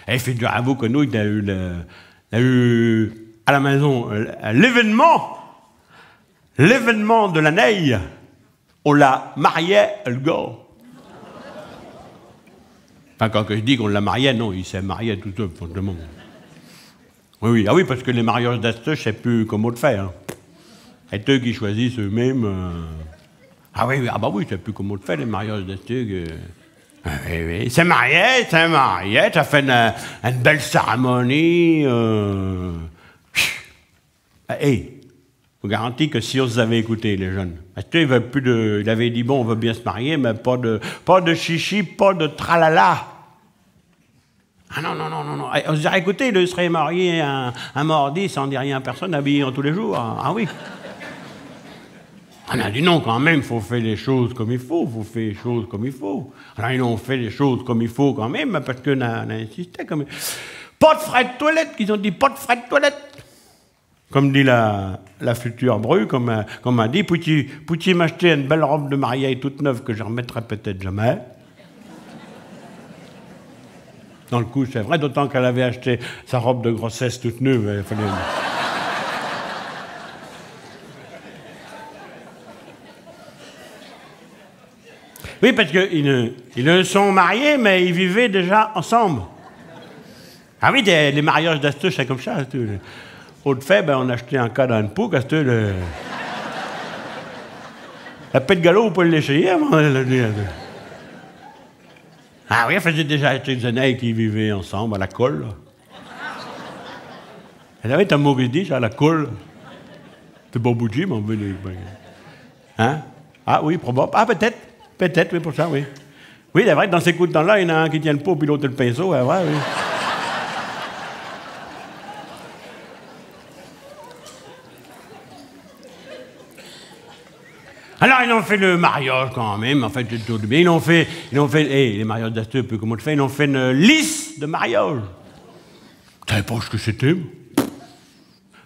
Et figurez-vous que nous, il a eu à la maison l'événement de l'année. On l'a marié, le gars. Enfin, quand je dis qu'on l'a marié, non, il s'est marié tout seul, simplement. Oui, oui, ah oui, parce que les mariages d'Asteux, je ne sais plus comment le faire. Hein. C'est eux qui choisissent eux-mêmes. Ah oui, ah bah oui, je ne sais plus comment le faire, les mariages d'Asteux. Oui, oui, c'est marié, ça fait une belle cérémonie. Hey, je vous garantis que si on vous avait écouté, les jeunes, Asteux, il avait dit, bon, on veut bien se marier, mais pas de chichi, pas de tralala. Ah non, non, non, non, non. On se dirait, écoutez, il serait marié un mardi sans dire rien à personne, habillé en tous les jours. Ah oui. On a dit non, quand même, il faut faire les choses comme il faut, Alors, ils ont fait les choses comme il faut quand même, parce qu'on a insisté quand même. Pas de frais de toilette, qu'ils ont dit, pas de frais de toilette. Comme dit la future bru, comme a dit, peux-tu m'acheter une belle robe de mariage toute neuve que je remettrai peut-être jamais. Dans le coup, c'est vrai, d'autant qu'elle avait acheté sa robe de grossesse toute neuve. Il fallait... Oui, parce qu'ils sont mariés, mais ils vivaient déjà ensemble. Ah oui, les mariages d'Asteux, c'est comme ça. Au fait, ben, on a acheté un cas dans une pouque, Asteux, la pète de galop, vous pouvez l'échayer avant. Ah oui, elle faisait déjà quelques années qu'ils vivaient ensemble à la colle. Elle avait un mot que je dis, ça, à la colle. C'est bon bout de gym, on veut les... Hein? Ah oui, probable. Ah, peut-être, oui, pour ça, oui. Oui, c'est vrai que dans ces coups de temps-là, il y en a un qui tient le pot, puis l'autre le pinceau, c'est vrai, oui. Alors, ils ont fait le mariage quand même, en fait, tout bien. Ils ont fait les mariages d'Asteux, un peu comme on le fait, ils ont fait une liste de mariage. Je ne savais pas ce que c'était.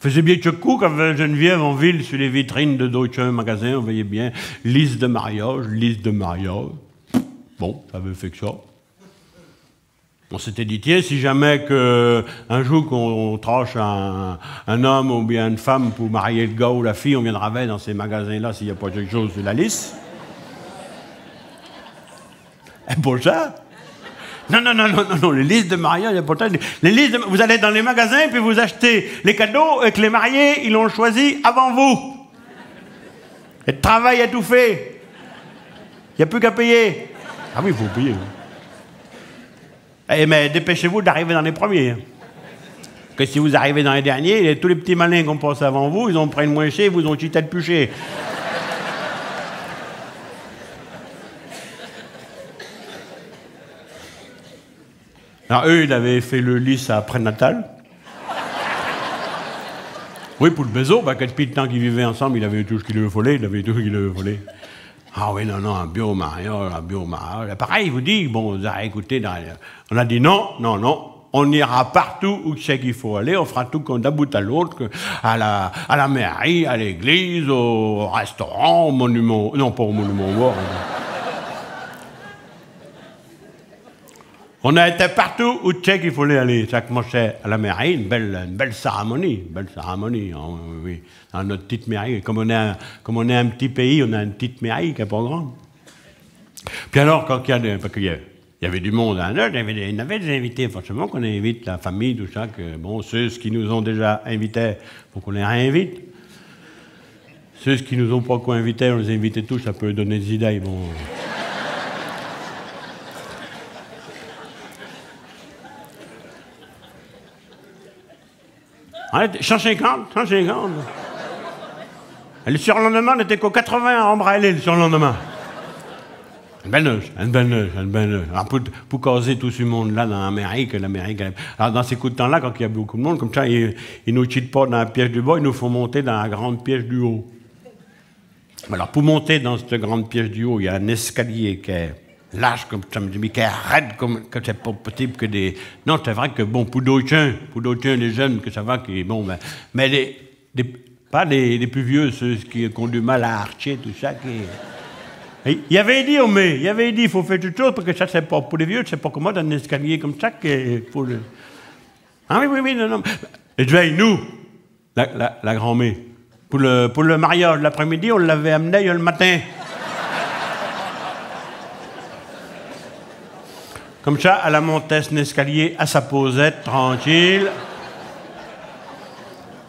Faisait bien de coup quand Geneviève en ville, sur les vitrines de d'autres magasins, on voyait bien liste de mariage. Bon, ça avait fait que ça. On s'était dit, tiens, si jamais un jour qu'on tranche un homme ou bien une femme pour marier le gars ou la fille, on viendra voir dans ces magasins-là s'il n'y a pas quelque chose sur la liste. Et pour ça? Non, les listes de mariage, il y a pourtant... vous allez dans les magasins, puis vous achetez les cadeaux et que les mariés, ils l'ont choisi avant vous. Et le travail est tout fait. Il n'y a plus qu'à payer. Ah oui, il faut payer. Mais dépêchez-vous d'arriver dans les premiers. Que si vous arrivez dans les derniers, tous les petits malins qu'on passe avant vous, ils ont pris le moins cher, vous ont cheaté de plus cher. Alors eux, ils avaient fait le lys après Natal. Oui, pour le baiser, que depuis le temps qu'ils vivaient ensemble, il avait tout ce qu'il lui fallait, Ah oui, non, un bio mariage. Pareil, il vous dit, bon, vous avez écouté, on a dit non, on ira partout où c'est qu'il faut aller, on fera tout d'un bout à l'autre, à la mairie, à l'église, au restaurant, au monument, non, pas au monument war. On a été partout où c'est qu'il fallait aller. Ça commençait à la mairie, une belle cérémonie, oui, dans notre petite mairie. Comme on est un petit pays, on a une petite mairie qui n'est pas grande. Puis alors, quand il y avait du monde à l'heure, il y avait des invités, forcément, qu'on invite la famille, tout ça, que bon, ceux qui nous ont déjà invités, il faut qu'on les réinvite. Ceux qui nous ont pas co-invités, on les invitait tous, ça peut donner des idées, bon... On était 150. Et le surlendemain, on était qu'au 80 à embrailler le surlendemain. Une belle neige. Alors, pour causer tout ce monde-là dans l'Amérique, alors dans ces coups de temps-là, quand il y a beaucoup de monde, comme ça, ils ne nous cheatent pas dans la pièce du bas, ils nous font monter dans la grande pièce du haut. Alors, pour monter dans cette grande pièce du haut, il y a un escalier qui est lâche, comme ça me dit, mais qui est raide, comme que c'est pas possible que des... Non, c'est vrai que, bon, pour d'autres, les jeunes, que ça va, qui bon, mais pas les plus vieux, ceux qui ont du mal à archer, tout ça, Il avait dit, il faut faire toute chose parce que ça, c'est pas pour les vieux, c'est pas comme moi, dans un escalier comme ça. Pour le... Ah oui, non. Et tu vois, nous, la grand-mère, pour le mariage l'après-midi, on l'avait amené le matin. Comme ça, elle a monté un escalier à sa posette, tranquille.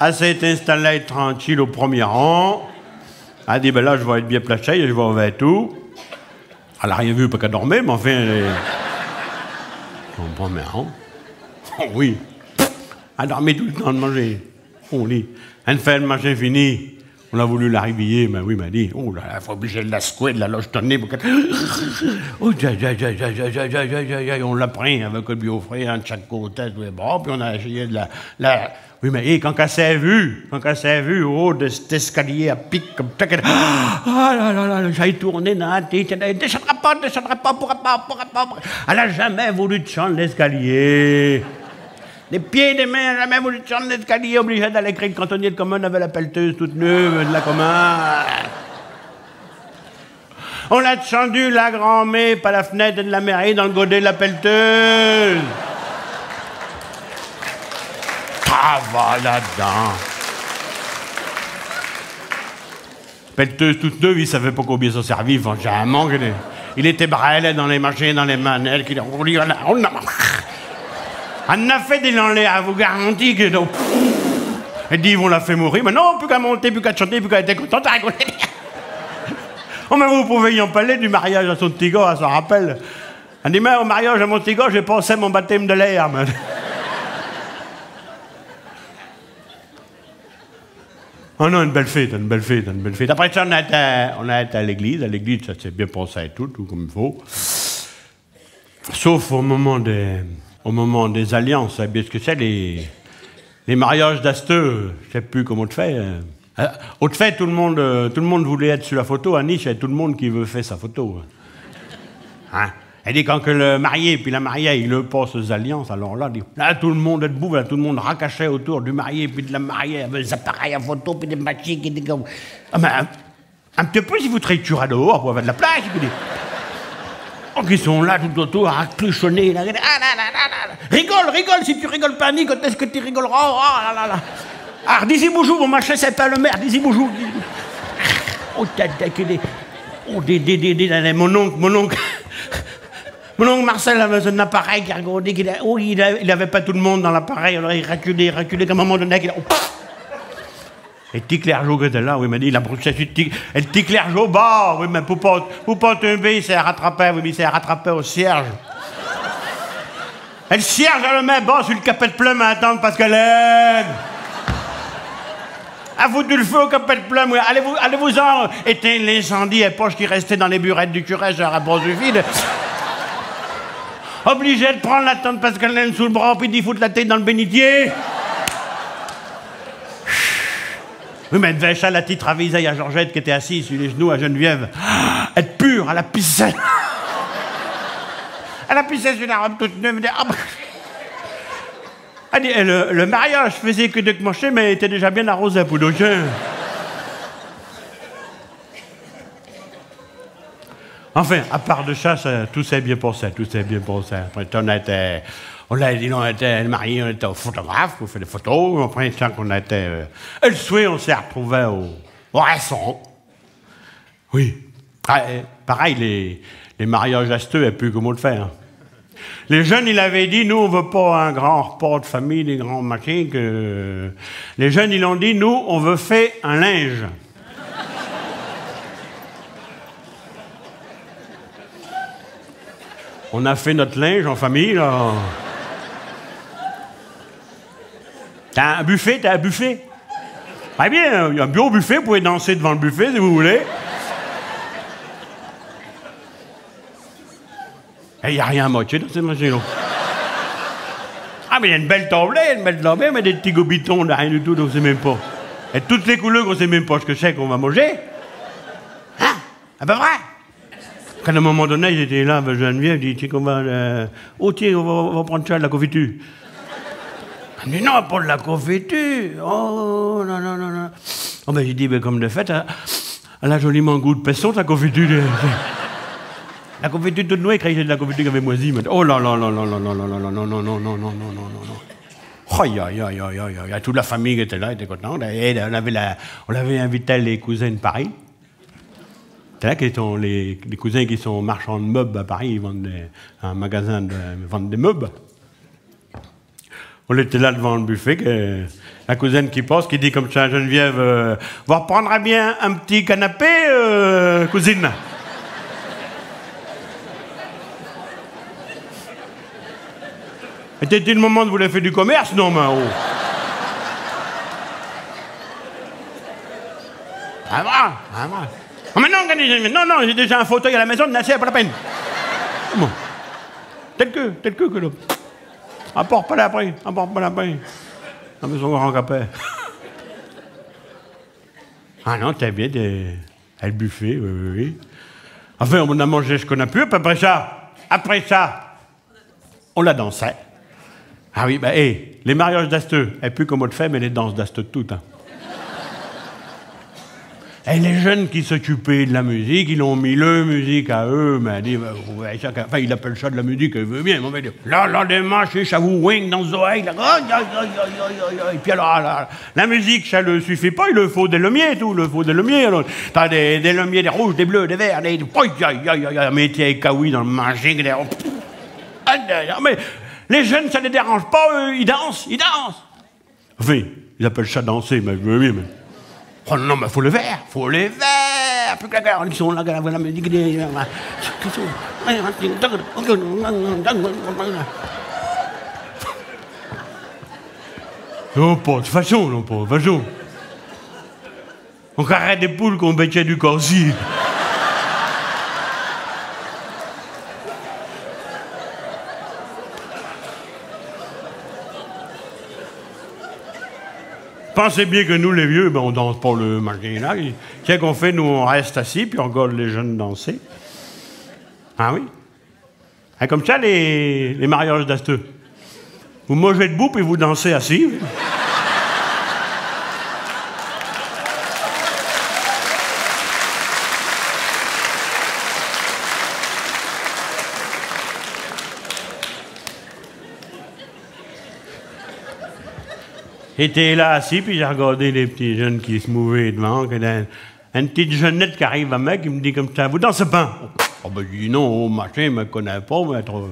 Elle s'est installée tranquille au premier rang. Elle a dit, ben là, je vais être bien placée, je vais ouvrir tout. Elle n'a rien vu parce qu'elle dormait, mais enfin, elle est... Au premier rang. Oh oui. Elle dormait tout le temps de manger. On lit. Elle fait le manger fini. On a voulu la réveiller, mais oui, m'a dit, oh là, il faut obliger de la secouer, de la logetonner pour qu'elle... Oh, on l'a pris avec le biofrère de chaque côté de bras, puis on a essayé de la... Oui, mais quand elle s'est vue, au haut de cet escalier à pic, comme ça, ah là, j'ai tourné dans la tête, elle ne descendra pas, pourra pas. Elle n'a jamais voulu descendre l'escalier. Les pieds des mains, elle n'a jamais voulu descendre l'escalier, obligée d'aller créer le cantonnier de commune avec la pelleteuse toute neuve de la commune. On a descendu la grand-mère par la fenêtre de la mairie dans le godet de la pelleteuse. Va là-dedans. Pelleteuse toute neuve, il ne savait pas combien ça servait, franchement. Il était brûlé dans les machines, dans les manettes. On a fait des lanlais, à vous garantir que... Elle dit, ils vont la faire mourir. Mais non, plus qu'à monter, plus qu'à chanter, plus qu'à être contente, à rigoler. Oh, mais vous pouvez y en parler du mariage à son petit gars, elle s'en rappelle. Elle dit, mais au mariage à mon petit gars, j'ai pensé mon baptême de l'air. Oh non, une belle fête. Après ça, on a été à l'église. À l'église, ça s'est bien passé et tout comme il faut. Sauf au moment des alliances. Vous savez ce que c'est, les mariages d'Asteux. Je ne sais plus comment on te fait. Au fait, tout le monde voulait être sur la photo. À Nice, il y a tout le monde qui veut faire sa photo. Hein? Elle dit quand que le marié puis la mariée, il le passe aux alliances, alors là, tout le monde est debout, là, tout le monde racachait autour du marié puis de la mariée, avec des appareils à photo puis des machines qui étaient comme... Ah mais un petit peu si vous traitez à dehors pour avoir de la place, oh, qui sont là tout autour à cluchonner, là. Rigole, si tu rigoles pas, Nick, quand est-ce que tu rigoleras? Oh là là. Ah, dis-y bonjour, mon machin, c'est pas le maire, dis-y bonjour. Oh, mon oncle. Mon oncle Marcel avait un appareil qui regardait, il n'avait pas tout le monde dans l'appareil, alors il reculait, qu'à un moment donné, et petit Clergeau qui était là, oui, il m'a dit, il a brûlé et le petit Clergeau, bah, oui, mais pour pas tomber, il s'est rattrapé, oui, mais il s'est rattrapé au cierge. Et le cierge, elle le met bas sur le capet de plume à attendre parce qu'elle aide. A foutu le feu au capet de plume, oui. Allez-vous-en éteindre l'incendie et poche qui restait dans les burettes du curé, ça aurait pas suffi. Obligé de prendre la tente parce qu'elle l'aime sous le bras puis d'y foutre la tête dans le bénitier. Oui, mais devait ça, la petite ravisaille à Georgette qui était assise sur les genoux à Geneviève. Être pure, elle a pissé. Elle a pissé sur la robe toute neuve. Elle dit, le mariage faisait que de mocher, mais était déjà bien arrosé pour d'autres. Enfin, à part de ça, tout s'est bien passé. Après, on était mariés, on était au photographe, on fait des photos. Après, on était... le soir, on s'est retrouvés au restaurant. Oui. Pareil, les mariages asteux, et plus comment le faire. Les jeunes, ils avaient dit, nous, on veut pas un grand repas de famille, des grands machins. Les jeunes, ils ont dit, nous, on veut faire un linge. On a fait notre linge en famille, là. T'as un buffet? Très bien, il y a un beau buffet, vous pouvez danser devant le buffet si vous voulez. Et il n'y a rien à moitié dans cette machine-là. Ah, mais il y a une belle tablette, mais des petits gobitons, rien du tout, on ne sait même pas. Et toutes les couleurs, on ne sait même pas ce que c'est qu'on va manger. Hein? Ah ben vrai? Quand à un moment donné, il était là avec Geneviève, il dit, tiens, on va prendre ça, de la confiture. Il dit, non, pas de la confiture. Oh, non. Oh, ben, j'ai dit, ben, comme de fait, Elle a joliment goût de pesson, ta confiture. La confiture toute noire, il y a de la confiture qui avait moisi. Oh là là là là là là là là là non non non non non non non non non. Aïe aïe aïe aïe aïe aïe. Toute la famille qui était là était contente. On avait invité les cousins de Paris. C'est là qu'ils sont les cousins qui sont marchands de meubles à Paris, ils vendent un magasin de vendent des meubles. On était là devant le buffet, la cousine qui passe, qui dit comme ça à Geneviève, vous reprendrez bien un petit canapé, cousine. Était-il le moment de vous faire du commerce? Non, mais oh. Ah, voilà. Oh, mais non, j'ai déjà un fauteuil à la maison, c'est pas la peine. Bon. Tel que l'autre. Apporte pas la peine. La maison grand capet. Ah non, t'as bien le buffet, oui. Enfin, on a mangé ce qu'on a pu, après ça, on la dansait. Ah oui, les mariages d'Asteux, et plus comme on le fait, mais les danses d'Asteux toutes. Hein. Et les jeunes qui s'occupaient de la musique, ils ont mis leur musique à eux, mais enfin, il appelle ça de la musique, il veut bien, on va dire, là, des manches, ça vous wing dans les oreilles, là, et puis alors, la musique, ça ne suffit pas, il le faut des lumières, tout, alors, t'as des lumières, des rouges, des bleus, des verts, mais tiens, les kawaii dans le manger, mais les jeunes, ça ne les dérange pas, eux, ils dansent. Enfin, ils appellent ça danser, mais je veux bien, mais... Oh non, mais faut les faire. Plus que la ils sont là, la musique. Non, pas de façon. On carré des poules qu'on bêtait du corsi. Pensez bien que nous, les vieux, on danse pas le machin là. Qu'est-ce qu'on fait? Nous, on reste assis, puis on regarde les jeunes danser. Ah oui? Et comme ça, les mariages d'Asteux. Vous mangez debout, puis vous dansez assis. J'étais là assis, puis j'ai regardé les petits jeunes qui se mouvaient devant. Une petite jeunette qui arrive à moi, qui me dit comme ça, vous dansez pas? Oh ben je dis non, machin, je me connais pas, mais trop...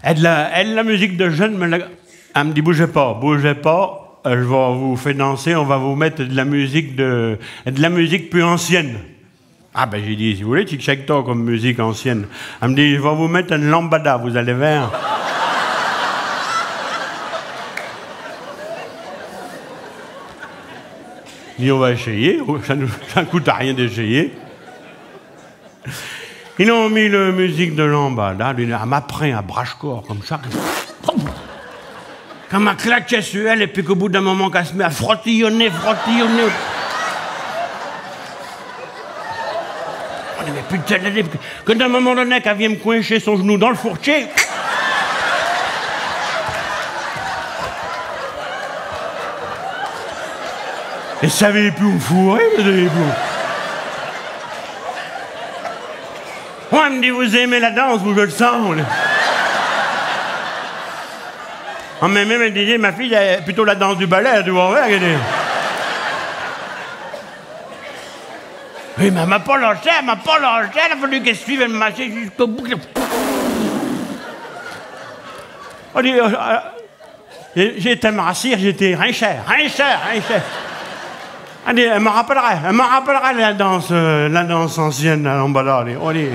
Elle, la musique de jeune, elle me dit bougez pas, je vais vous faire danser, on va vous mettre de la musique plus ancienne. Ah ben j'ai dit, si vous voulez, tu check toi comme musique ancienne. Elle me dit, je vais vous mettre une lambada, vous allez voir. Dit, on va essayer, ça ne coûte à rien d'essayer. Ils ont mis la musique de lambada, elle m'a pris un brache-corps comme ça. Quand m'a claqué sur elle, et puis qu'au bout d'un moment, qu'elle se met à frottillonner. On avait plus de tête, que d'un moment donné, qu'elle vient me coincer son genou dans le fourchier. Et ça savait plus où me fourrer, vous savez plus. Moi, elle me dit, vous aimez la danse, vous, je le sens. En même elle disait, ma fille, elle, plutôt la danse du ballet, elle doit voir, regardez. Oui, mais elle m'a pas lâché, elle a fallu qu'elle suive, elle m'a lâché jusqu'au bout. On dit, j'ai été me rassir, j'étais rien cher. Elle me rappellera la danse ancienne à lambada. On dit,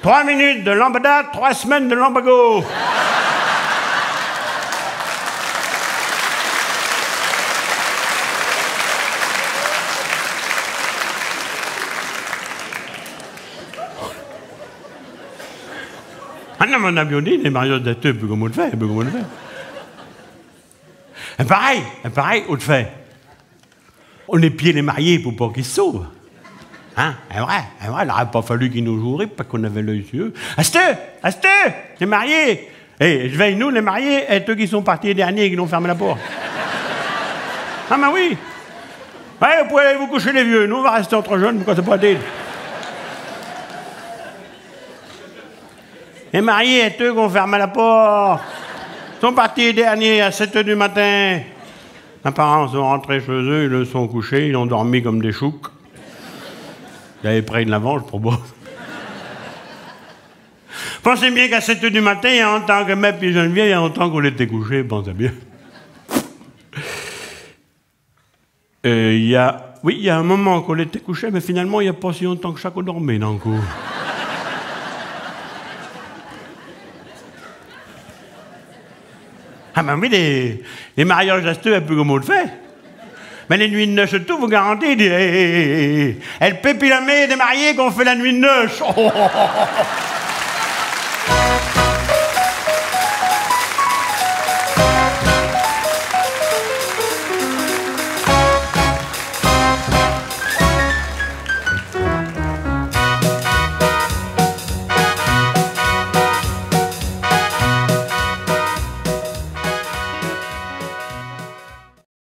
3 minutes de lambada, 3 semaines de lambago. Ah non, mais on a bien dit, les mariages d'Asteux, plus comme on le fait, Et pareil, on le fait. On épiait les mariés pour pas qu'ils se sauvent. Hein? C'est vrai, il n'aurait pas fallu qu'ils nous joueraient parce qu'on avait l'œil sur eux. Asteux, les mariés. Je veille, nous, les mariés, et eux qui sont partis les derniers et qui nous ont fermé la porte. Ah, mais oui. Ouais, vous pouvez aller vous coucher les vieux. Nous, on va rester entre jeunes, pourquoi c'est pas dit. Les mariés, eux, qu'on ferme la porte. Ils sont partis derniers à 7 h du matin. Mes parents sont rentrés chez eux, ils le sont couchés, ils ont dormi comme des choucs. Ils avaient pris de l'avance pour boire. Pensez bien qu'à 7 h du matin, il y a longtemps que même puis Geneviève, il y a longtemps qu'on était couchés, pensez bien. Il y a un moment qu'on était couchés, mais finalement, il n'y a pas si longtemps que chaque dormait dans le coup. Ah ben oui, les mariages asteux, un peu comme on le fait. Mais les nuits de noces, tout, vous garantez, elle pépilamée des mariés qu'on fait la nuit de noces. Oh, oh, oh, oh.